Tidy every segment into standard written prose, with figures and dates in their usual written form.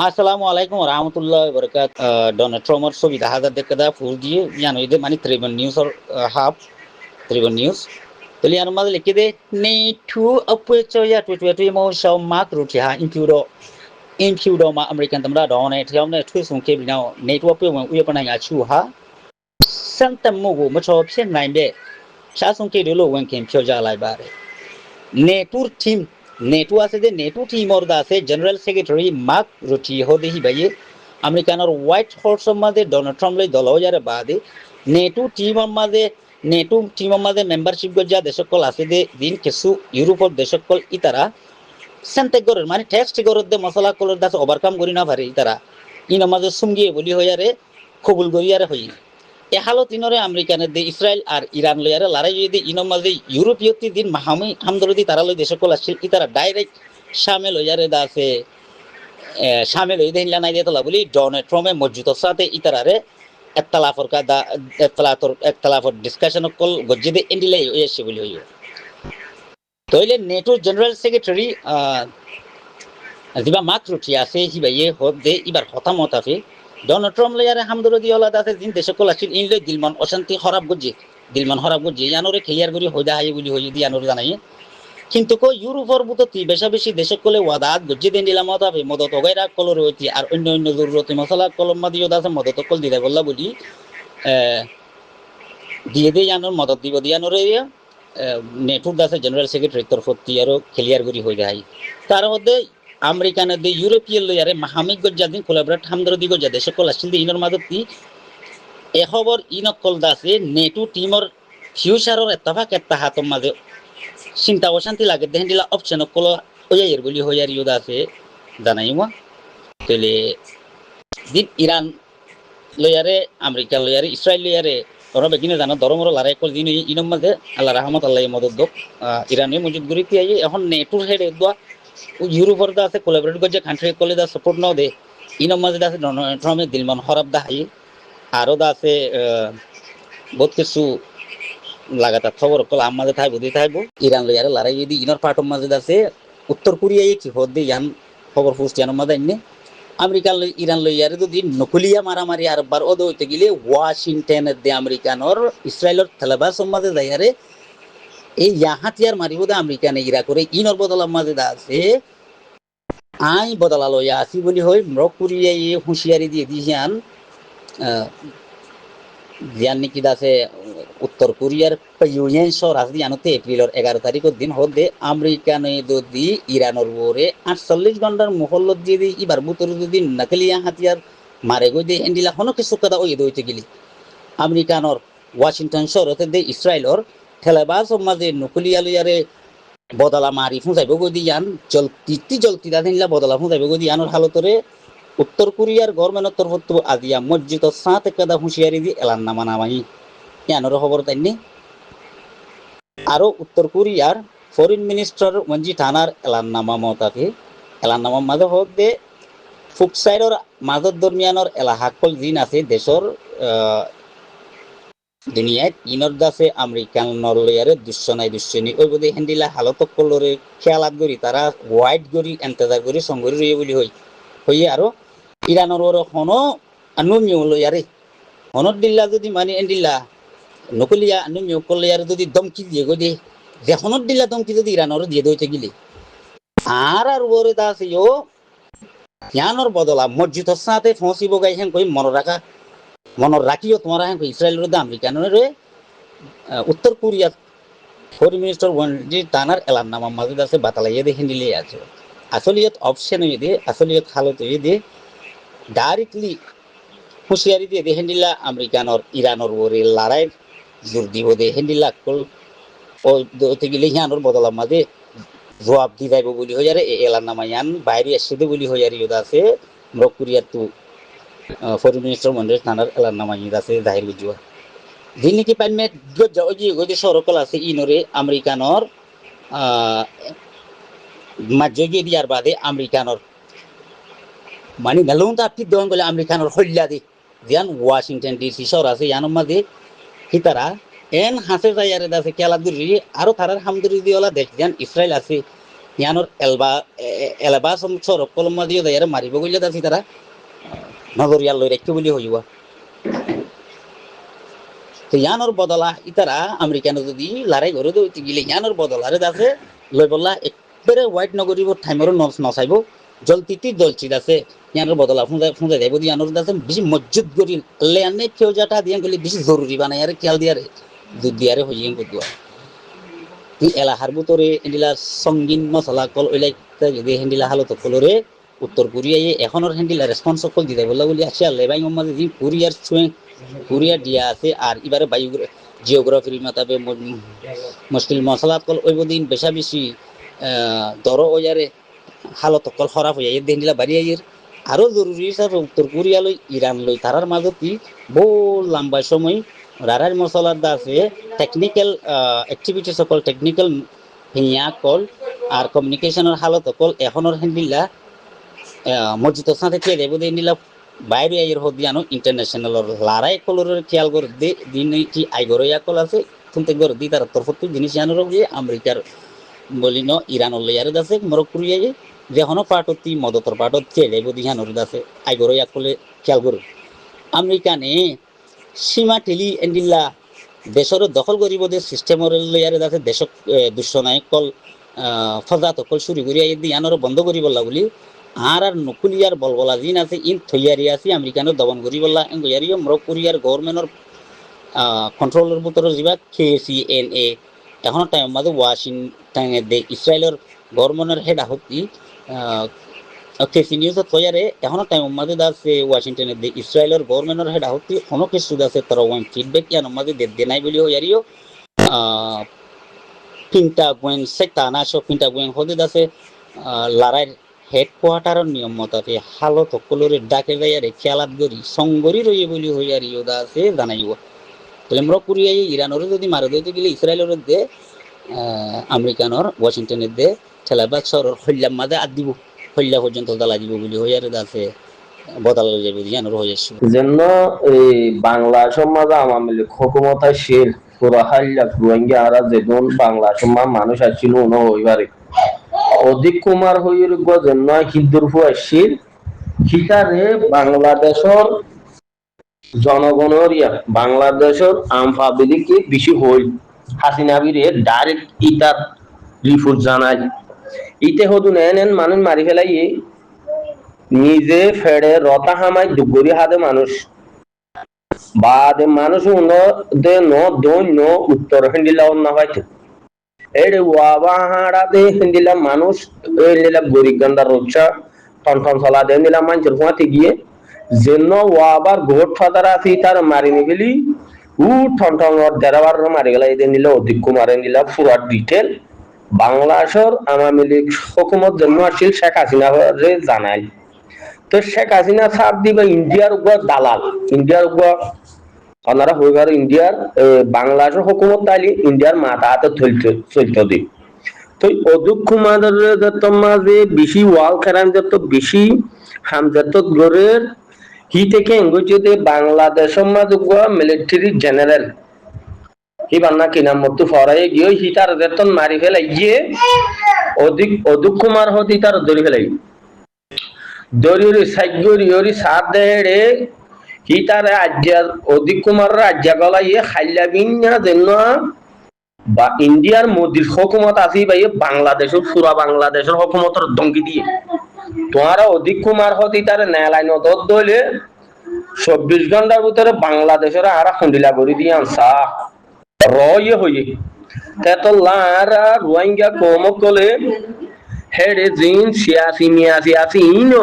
Assalamu alaikum warahmatullahi wabarakatuh. Donald Trump or so with Hazard de Kada Fuji, Yano, the Mani Tribune News or Hub Tribune News. The Lianoma Likide, Nay two Apuchoya to Twimo shall mark Rutia in Ma American Tamra on a Tiana twist on cable now, Nato we open a chuha. Santa Mogo, much option 9 day. Shasun Kedulo when came Choja Library. नेटूर team नेटू আছে যে নেটু টিমর দাসে general secretary mark রুটি হদে হিবায়ে আমেরিকানর white হাউসর মাঝে Donald Trump লাই দলওয়ারে বাদে নেটু টিমর মাঝে মেম্বারশিপ গজা দেশকল আছে দে দিন কিছু ইউরোপর দেশকল ইতারা সেন্টেগরের মানে টেক্সট গরর দে মশলা কলর দাস ওভারকাম করি না পারে ইতারা ইন মাঝে সুঙ্গিয়ে বলি হইয়ারে কবুল করিয়ারে হই এ হালত ইনরে আমেরিকানের দে ইসরায়েল আর ইরান লয়ারে লড়াই যদি ইনর মাঝে ইউরোপীয় দিন মাহামি হামদরদি তারা লই দেশকল আসছিল ইতারা ডাইরেক্ট শামিল হইয়ারে দাসে শামিল হই দেহিলা নাই দেতলা বলি ডোনাল্ড ট্রাম্পে মজুদর সাথে ইতারারে একতলাফর কাদা একতলাফর ডিসকাশন কল গজ্জিদে ইন্ডিলাই হইছে বলি হইও তইলে নেটো জেনারেল সেক্রেটারি জিবা মাকরুটি আছে হিবাইয়ে হদ দে ইবার হতামত আছে ডোনাল্ড ট্রাম্প লয়ারে হামদরদি ওলা দাসে দিন দেশকল আসছিল ইনলে দিলমান অশান্তি খরাব গজ্জি ইয়ানরে খেয়ার করি হইদা হাই বলি হই দি ইয়ানরে জানাই কিন্তু কো ইউরোপর বুত বেশা বেশি দেশকলে ওয়াদাত গজ্জি দেন দিলামত হবে মদত ওগাইরা কলর হইতি আর অন্য জরুরতি মশলা কলম দিও দাসে মদত কল দিলে বললা বলি দিয়ে দিয়ে ইয়ানর মদত দিব দিয়ানরে নেটুর দাসে জেনারেল সেক্রেটারি তরফতি আরো ক্লিয়ার করি হই যায় তার মধ্যে আমেরিকানের দে ইউরোপীয় লয়ারে মাহামিক গজ্জাদিন কোলাবরেট হামদরদি গজ্জা দেশকল আসছিল ইনর মাদতি এ খবর ইনকল দাসে নেটু টিমর ফিউচারর এত্তাফাক এত্তাহাতর মাঝে চিন্তা অশান্তি লাগে দেখেন দিলা অপশন কল হইয়ার বলি হইয়ার ইউদা আছে জানাই মা তাহলে দিন ইরান লয়ারে আমেরিকা লয়ারে ইসরায়েল লয়ারে ওরা বেগিনে জানো ধর্মর লড়াই কল দিন ইনম মাঝে আল্লাহ রহমত আল্লাহ মদত দোক ইরানে মজুদ করি কি এখন নেটুর হেড দোয়া ইউরোপর দা আছে কোলাবরেট গজে কান্ট্রি কলে দা সাপোর্ট নাও দে ইনম মাঝে আছে ডোনাল্ড ট্রাম্পের দিলমান হরাব দা হাই আরো দা আছে বহুত কিছু লাগাতার খবর কল আমাদের থাকবো দিয়ে থাকবো ইরান লয়ারে লড়াই যদি ইনর পার্টর মাঝে আছে উত্তর কোরিয়ায় কি হদ দিয়ে ইয়ান খবর ফুস ইয়ানোর মাঝে আইনে আমেরিকা ইরান লইয়ারে যদি নকলিয়া মারামারি আর বার ওদ হইতে গেলে ওয়াশিংটনের দে আমেরিকানর ইসরায়েলের থেলাবাস মাঝে যাইয়ারে এই হাতিয়ার মারিব দে আমেরিকানে ইরা করে ইনর বদলার মাঝে আছে আই বদলা লইয়া আসি বলি হই মরক কোরিয়ায় হুঁশিয়ারি দিয়ে দিয়েছেন জিয়ান নাকি দাসে উত্তর কোরিয়ার ইউএন শহর আসদি আনতে এপ্রিলের 11 তারিখের দিন হদে আমেরিকানে যদি ইরানের ওরে 48 ঘন্টার মহল্লত দিয়ে ইবার বুতর যদি নকলিয়া হাতিয়ার মারে গই দে এন্ডিলা হনো কিছু কথা ওই দইতে গেলি আমেরিকানর ওয়াশিংটন শহরতে দে ইসরায়েলর ঠেলাবাস মাঝে নকলিয়া লইয়ারে বদলা মারি ফুঁসাইব গই দি ইয়ান জলতি দাদিনলা বদলা ফুঁসাইব গই দি ইয়ানোর হালতরে উত্তর কোরিয়ার গভর্নমেন্টের তরফ আজিয়া মসজিদ সাত কাদা হুঁশিয়ারি দি এলান নামা নামাই ইয়ানোর খবর তাইনি আরো উত্তর কোরিয়ার ফরেন মিনিস্টার মঞ্জি থানার এলান নামা মতাকে এলান নামা মাঝে হোক দে ফুকসাইডর মাজত দরমিয়ানর এলাহাকল জিন আছে দেশর দুনিয়ায় ইনর দাসে আমেরিকান নরলয়ারে দুশ্চনি ওই বোধে হ্যান্ডিলা হালত কলরে খেয়ালাত করি তারা হোয়াইট করি এন্তেজার করি সংগরি রয়ে বলি হইয়ে আরো ইরানের ওর হনো আনুমিও লয়ারে হনত দিল্লা যদি মানে এন্ডিল্লা নকলিয়া আনুমিও কলয়ারে যদি দমকি দিয়ে গো দে যে হনত দিল্লা দমকি যদি ইরানের দিয়ে দইতে গেলে আর ওরে তা আছে ও জ্ঞানর বদলা মসজিদর সাথে ফসিব গাই হ্যাঁ কই মনে রাখিও তোমার হ্যাঁ ইসরায়েলের আমেরিকানের উত্তর কোরিয়া ফরেন মিনিস্টার ওয়ানজি টানার এলান নামা মাঝে আছে বাতালাইয়ে দেখে নিলে আছে আসলিয়ত অপশন হয়ে দিয়ে আসলিয়ত হালত হয়ে দিয়ে ডাইরেক্টলি হুঁশিয়ারি দিয়ে দেখে নিলা আমেরিকানর ইরানোর ওরে লড়াই জোর দিব দে হেন্ডিলা কল ও গেলে হিয়ানোর বদলার মাঝে জবাব দি যাইব বলি হয়ে যারে এলান নামা ইয়ান বাইরে আসছে বলি হয়ে যারি আছে নর্থ কোরিয়ার তো ফরেন মিনিস্টার মন্ডল থানার এলান নামা ইয়ে আছে জাহির বুঝুয়া যিনি নাকি পাইমে গদি সরকল আছে ইনরে আমেরিকানর মাঝে দিয়ার বাদে আমেরিকানর মানে মেলুন তো আপনি দেওয়ান বলে আমেরিকানর হল্লা দি যেন ওয়াশিংটন ডিসি শহর আছে ইয়ানোর মাঝে হিতারা এন হাসের যাইয়ারে আছে খেলা দূরি আরো তারার হামদুরি দিওলা দেখ যেন ইসরায়েল আছে ইয়ানোর এলবা সরব কলম দিয়ে দেয় মারিব গইলে দাসি তারা নজরিয়া লই রাখতে বলি হইব তো ইয়ানোর বদলা ইতারা আমেরিকানো যদি লড়াই করে দইতে গেলে ইয়ানোর বদলারে দাসে লই বললা একবারে হোয়াইট নগরীব ঠাইমরও নসাইব জলতিতি দলচিত আছে ইয়ানোর বদলা ফুঁজা যাইব ইয়ানোর দাসে বেশি মজবুত করি লেয়ানে ফেউজাটা দিয়ে গেলে বেশি জরুরি বানাই আর খেয়াল দিয়ারে দুধ দিয়ারে হইয়ে গদুয়া এলাহার ভিতরে হেন্ডিলা সঙ্গীন মশলা কল ওইলাই যদি হেন্ডিলা হালত কলরে উত্তর কোরিয়ায় এখনের হেন্ডিলা রেসপন্স কল দিতে বললা বলি আসে লেবাই মাঝে যে কোরিয়ার ছুঁয়ে কোরিয়া দিয়া আছে আর এবারে বায়ু জিওগ্রাফির মাতাবে মুশকিল মশলা কল ওই দিন বেশা বেশি দর ওয়ারে হালত কল খারাপ হয়ে যায় হেন্ডিলা বাড়ি আইয়ের আরো জরুরি হিসাবে উত্তর কোরিয়া লই ইরান লই তারার মাজত বহু লম্বা সময় রারার মশলার দা আছে টেকনিক্যাল অ্যাক্টিভিটি সকল টেকনিক্যাল হিয়া কল আর কমিউনিকেশনের হালত কল এখনের হেন্ডিলা মসজিদের সাথে খেয়ে দেব দিলা বাইরে আইয়ের হদিয়ানো ইন্টারন্যাশনাল লড়াই কলর খেয়াল করে দিন কি আইগরইয়া কল আছে শুনতে গর দি তার তরফত জিনিস জানোর যে আমেরিকার বলি ন ইরান লইয়ারে আছে মরক কুরিয়ায় যেখনো পার্টতি মদতর পার্টত খেয়ে দেব দিহানোর আছে আইগরইয়া কলে খেয়াল করো আমেরিকানে সীমা ঠেলি এন্ডিল্লা দেশর দখল করিব যে সিস্টেমর লইয়ারে আছে দেশক দুঃসনায়ক কল ফজাত কল শুরু করিয়া ইয়ানোর বন্ধ করি বললা বলি আর নকুলিয়ার বলবলা জিন আছে ইন থইয়ারি আছে আমেরিকানের দমন করি বললা গইয়ারিও মরক কোরিয়ার গভর্নমেন্টর কন্ট্রোলের ভিতরে যা KCNA এখন টাইম মাঝে ওয়াশিংটনে দে ইসরায়েলের গভর্নমেন্টের হেড হতি কেসি নিউজ তৈয়ারে এখনো টাইম মাঝে আছে ওয়াশিংটনে দে ইসরায়েলের গভর্নমেন্টের হেড হতি কোনো কিছু আছে তারা ওয়ান ফিডব্যাক ইয়ান মাঝে দে নাই বলি হইয়ারিও পিন্টাগোয়েন সেক্টানা সব পিন্টাগোয়েন হতে আছে লড়াইয়ের হেডকোয়ার্টারের নিয়ম মতাতে হালত সকলরে ডাকে যাইয়ারে খেয়ালাত গরি সংগরি রইয়ে বলি হইয়ারিও দা আছে জানাইব তাহলে আমরা কুরিয়াই ইরানের যদি মারা দিতে গেলে ইসরায়েলের দে আমেরিকানর ওয়াশিংটনের দে ঠেলাবাগ শহরের হল্যাম মাঝে আদ দিব হল্যা পর্যন্ত দালা দিব বলি হইয়ারে আছে বদল যাবে ইয়ানোর হয়ে আসছে যেন এই বাংলা সমাজ আওয়ামী লীগ হুকুমত আসছিল পুরা হাল্লা রোহিঙ্গা আরা যেদিন বাংলা সমাজ মানুষ আসছিল উনো হইবারে অধিক কুমার হইর যেন হিন্দুরফু আসছিল হিতারে বাংলাদেশের জনগণের বাংলাদেশের আম পাবলিকে বেশি হই হাসিনা বিরে ডাইরেক্ট ইতার রিপোর্ট জানাই ইতে হদুন এন মানুষ মারি ফেলাই নিজে ফেড়ে রতা হামাই দুগুরি হাতে মানুষ বাদে মানুষ দে ন উত্তর হেন্ডিলা অন্য হয়তো এর ওয়াবা হাড়াতে হেন্ডিলা মানুষ হেন্ডিলা গরিব গান্ডার রোচা টন চলা দে নিলাম মানুষের হুঁয়াতে গিয়ে যেন ওয়াবার ঘোট ফাদারা আছে তার মারি নিগেলি ঠন দেড়াবার মারি গেলা এদের নিলে অধিক কুমারে নিলা পুরা ডিটেল বাংলাদেশের আওয়ামী লীগ হুকুমত জন্ম আসছিল শেখ হাসিনা জানাই তো শেখ হাসিনা সার দিবে ইন্ডিয়ার উপর দালাল ইন্ডিয়ার উপর ওনারা হইবার ইন্ডিয়ার বাংলাদেশের হুকুমত তাইলে ইন্ডিয়ার মাথা হাতে চলতে দিই তো অধিক কুমারের মাঝে বেশি ওয়াল খেরান যত বেশি হামজাত গরের হি থেকে এঙ্গুজিতে বাংলাদেশের মাঝে মিলিটারি জেনারেল এবার না কিনা মতো ফরাই গিয়ে হি তার বেতন মারি ফেলাই গিয়ে অধিক কুমার হতি তার ধরি ফেলাই দরিয়রি সাইগরিয়রি সার দেড়ে হি তার রাজ্যের অধিক কুমার রাজ্য গলা ইয়ে খাইলা বিনা যেন বা ইন্ডিয়ার মোদির হুকুমত আছে ভাই বাংলাদেশের পুরা বাংলাদেশের হুকুমতের দঙ্গি দিয়ে তোমার অধিক কুমার হতি তার নেলাইন দলে 24 ঘন্টার ভিতরে বাংলাদেশের আরা খুন্ডিলা করে দিয়ে আনসা রয়ে হয়ে তেতলারা রোহিঙ্গা কম কলে হেডে জিন সিয়াসি মিয়াসি আসি ইনো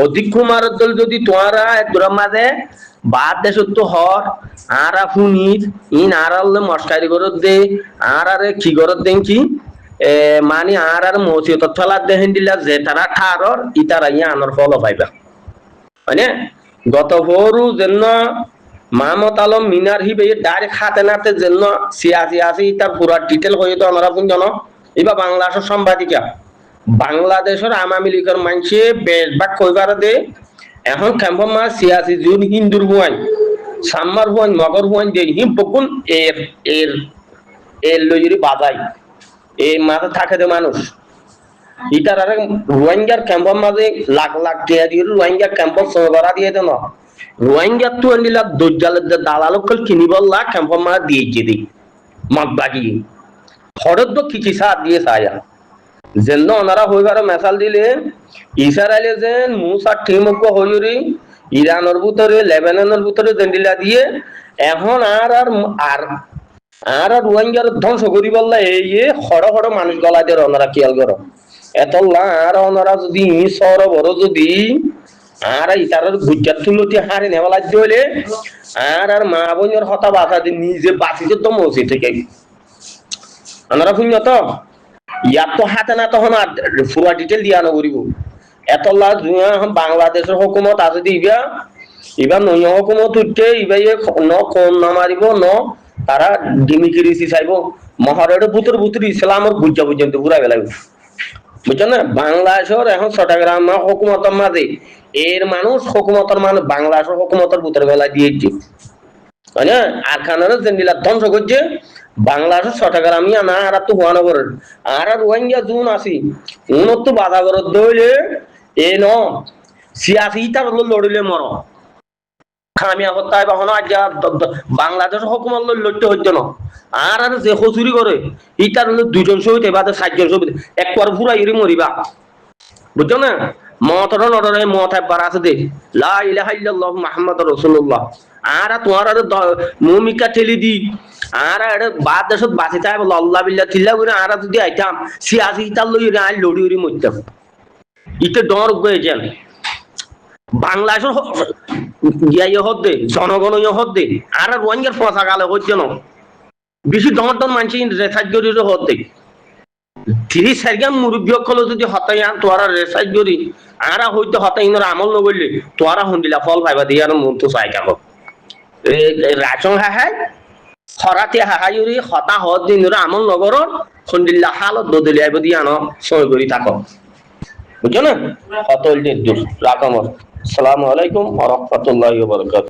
অধিক কুমার দল যদি তোমরা একদর মাঝে বাদ দেশ তো হর আরা ফুনির ইন আরাল মস্কারি করত দে আরারে কি করত দেন কি মানে আর মসজিদ ফেলা দেহেন দিলা যে তারা ঠারর ইতারা ইয়া আনর ফল পাইবা মানে গত ভোরু যেন মাহমদ আলম মিনার হিবে ডাইরেক্ট হাতে নাতে যেন সিয়াসি আসি তার পুরা ডিটেল হয়ে তো আমরা জানো এবার বাংলাদেশের সাংবাদিকা বাংলাদেশের আওয়ামী লীগের মানুষে বেশভাগ কইবার দে এখন ক্যাম্পমা সিয়াসি জুন হিন্দুর হুয়াই সাম্মার হুয়াই মগর হুয়াই দে হিম বকুন এর লইরি বাজাই এই মাথা থাকে দে মানুষ ইটার আরে রোহিঙ্গার ক্যাম্পের মাঝে লাখ লাখ টাকা দিয়ে রোহিঙ্গা ক্যাম্পের সময় করা দিয়ে দেন রোহিঙ্গা তো এন্ডিলা দজ্জালের দালালকল কিনিবল্লা ক্যাম্পের মাঝে দিয়েছে দি মাগ বাগিয়ে হঠাৎ তো কিছু সার দিয়ে সায়া যেন ওনারা হইবার মেসাল দিলে ইসরায়েলে যেন মুসা টিমক হইরি ইরানের ভিতরে লেবাননের ভিতরে জেন্ডিলা দিয়ে এখন আর আর আর আর রোহিঙ্গার ধ্বংস করি বললা এই হড় হড় মানুষ গলা দিয়ে ওনারা খেয়াল করো এত আর ওনারা যদি সর বড় যদি আর ইতার গুজ্জার তুলতি হারে নেওয়া লাগতে হলে আর আর মা বোনের হতা বাধা দিয়ে নিজে বাঁচিতে তো মসি থেকে ওনারা শুন্য তো ইয়ার তো হাতে না তখন আর পুরা ডিটেল দিয়া নকরিব এত লাখ বাংলাদেশের হুকুমত আছে দিবা এবার নয় হুকুমত উঠতে এবার ন কোন না মারিব ন তারা ডিমিকিরিসি চাইব মহারের ভূতর ভূতর ইসলামের বুঝা পর্যন্ত পুরা বেলাইব বুঝছো না বাংলাদেশের এখন চট্টগ্রাম হুকুমতের মাঝে এর মানুষ হুকুমতের মানুষ বাংলাদেশের হুকুমতের ভূতর বেলায় দিয়েছে তাই না আর খানার জেন্ডিলা ধ্বংস করছে বাংলাদেশের চট্টগ্রামিয়া না আর তো মহানগরের আর রোহিঙ্গা জুন আসি উনত তো বাধা করত দইলে এ ন সিয়াসি তার লড়িলে মর খামিয়া হত্যায় বা হনো আজ বাংলাদেশ হুকুমত লড়তে হচ্ছে না আর আর যে হচুরি করে ইটার হলো দুজন শহীদ এবার 60 জন শহীদ একবার পুরা ইরি মরিবা বুঝছো না মতর নড়রে মত একবার আছে দে লা ইলাহা ইল্লাল্লাহু মুহাম্মাদুর রাসূলুল্লাহ আর তোমার আর মুমিকা ঠেলি দি আর আর বাদ দেশত বাঁচি তাই বল আল্লাহ বিল্লাহ তিল্লা করে আর যদি আইতাম সিয়াসি ইতার লই আই লড়ি উড়ি মরতাম ইতে ডর গয়ে যান বাংলাদেশের ইয়াই হদ্দে জনগণ হদ্দে আর রোহিঙ্গার পচা গালে হচ্ছে না বেশি ডর ডর মানছি রেসাইজ করি হদ্দে তিরিশ সাইগাম মুরব্বী হলো যদি হতাই আন তোরা রেসাইজ করি আর হইতে হতাই ইনর আমল নগরলে তোরা হন্দিলা ফল পাইবা দিয়ে আর মন তো চাই কাকো রাচং হাহাই হরাতে হাহাইরি হতা হদ দিনরে আমল নগর হন্দিল্লা হালত বদলি আইব দিয়ে আনো সই করি থাকো বুঝছো না হতল দূর রাকম আসসালামু আলাইকুম ওয়া রাহমাতুল্লাহি ওয়া বারাকাতুহু